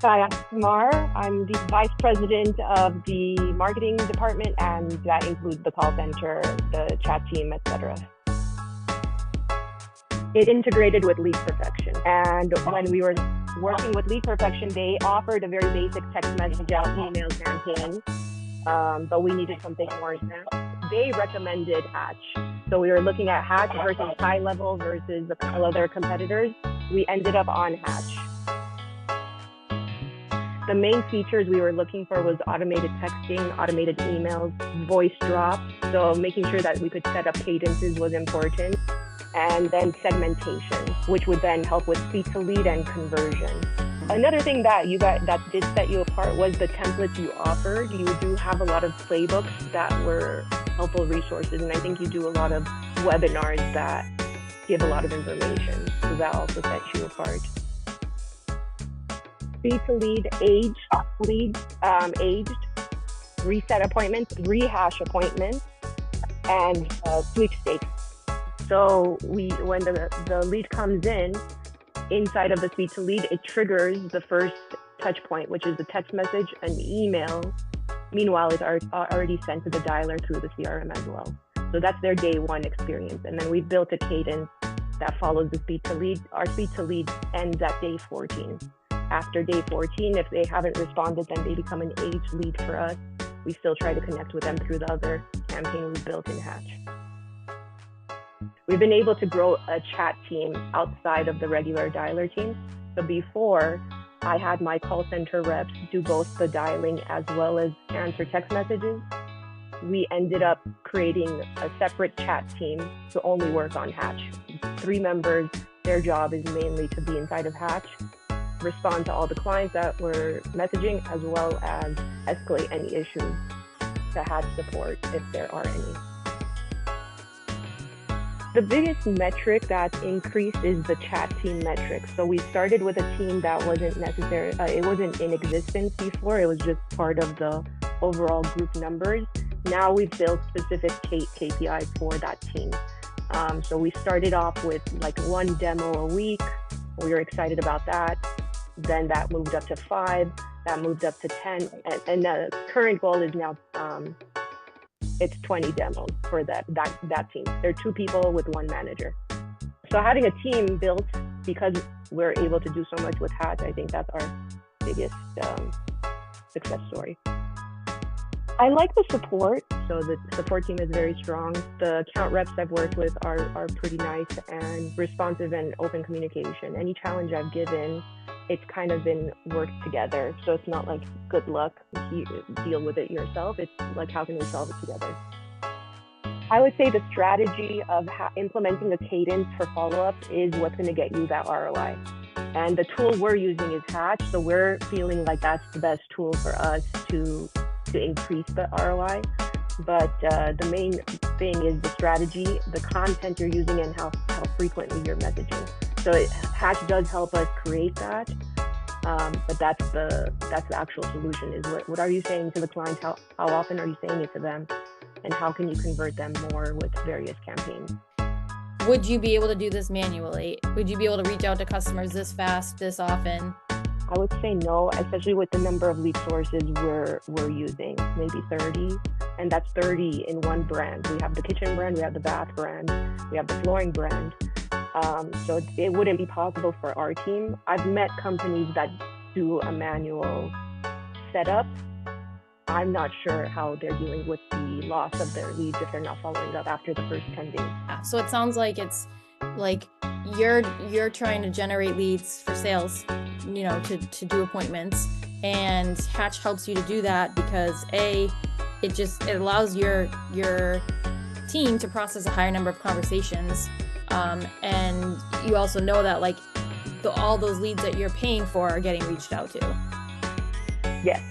Hi, I'm Kumar. I'm the Vice President of the Marketing Department, and that includes the call center, the chat team, etc. It integrated with LeadPerfection. And when we were working with LeadPerfection, they offered a very basic text message out email campaign, but we needed something more advanced. They recommended Hatch. So we were looking at Hatch versus high level versus a couple other competitors. We ended up on Hatch. The main features we were looking for was automated texting, automated emails, voice drops. So making sure that we could set up cadences was important. And then segmentation, which would then help with speed to lead and conversion. Another thing that did set you apart was the templates you offered. You do have a lot of playbooks that were helpful resources, and I think you do a lot of webinars that give a lot of information. So that also sets you apart. Speed to lead, aged, reset appointments, rehash appointments, and sweepstakes. So when the lead comes in, inside of the speed to lead, it triggers the first touch point, which is the text message and email. Meanwhile, it's already sent to the dialer through the CRM as well. So that's their day one experience. And then we've built a cadence that follows the speed to lead. Our speed to lead ends at day 14. After day 14, if they haven't responded, then they become an aged lead for us. We still try to connect with them through the other campaign we built in Hatch. We've been able to grow a chat team outside of the regular dialer team. So before, I had my call center reps do both the dialing as well as answer text messages. We ended up creating a separate chat team to only work on Hatch. 3 members, their job is mainly to be inside of Hatch, respond to all the clients that were messaging, as well as escalate any issues to Hatch support if there are any. The biggest metric that's increased is the chat team metric. So we started with a team that wasn't necessary, it wasn't in existence before, it was just part of the overall group numbers. Now we've built specific KPIs for that team. So we started off with like 1 demo a week. We were excited about that. Then that moved up to 5, that moved up to 10. And the current goal is now, it's 20 demos for that team. There are 2 people with 1 manager. So having a team built, because we're able to do so much with Hatch, I think that's our biggest success story. I like the support. So the support team is very strong. The account reps I've worked with are pretty nice and responsive and open communication. Any challenge I've given, it's kind of been worked together. So it's not like, good luck, you deal with it yourself. It's like, how can we solve it together? I would say the strategy of implementing a cadence for follow-up is what's going to get you that ROI. And the tool we're using is Hatch. So we're feeling like that's the best tool for us to increase the ROI. But the main thing is the strategy, the content you're using, and how frequently you're messaging. So Hatch does help us create that, but that's the actual solution. Is what are you saying to the clients? How often are you saying it to them, and how can you convert them more with various campaigns? Would you be able to do this manually? Would you be able to reach out to customers this fast, this often? I would say no, especially with the number of lead sources we're using, maybe 30, and that's 30 in 1 brand. We have the kitchen brand, we have the bath brand, we have the flooring brand. So it wouldn't be possible for our team. I've met companies that do a manual setup. I'm not sure how they're dealing with the loss of their leads if they're not following up after the first 10 days. So it sounds like it's like you're trying to generate leads for sales, to do appointments, and Hatch helps you to do that because it allows your team to process a higher number of conversations. And you also know that all those leads that you're paying for are getting reached out to. Yes.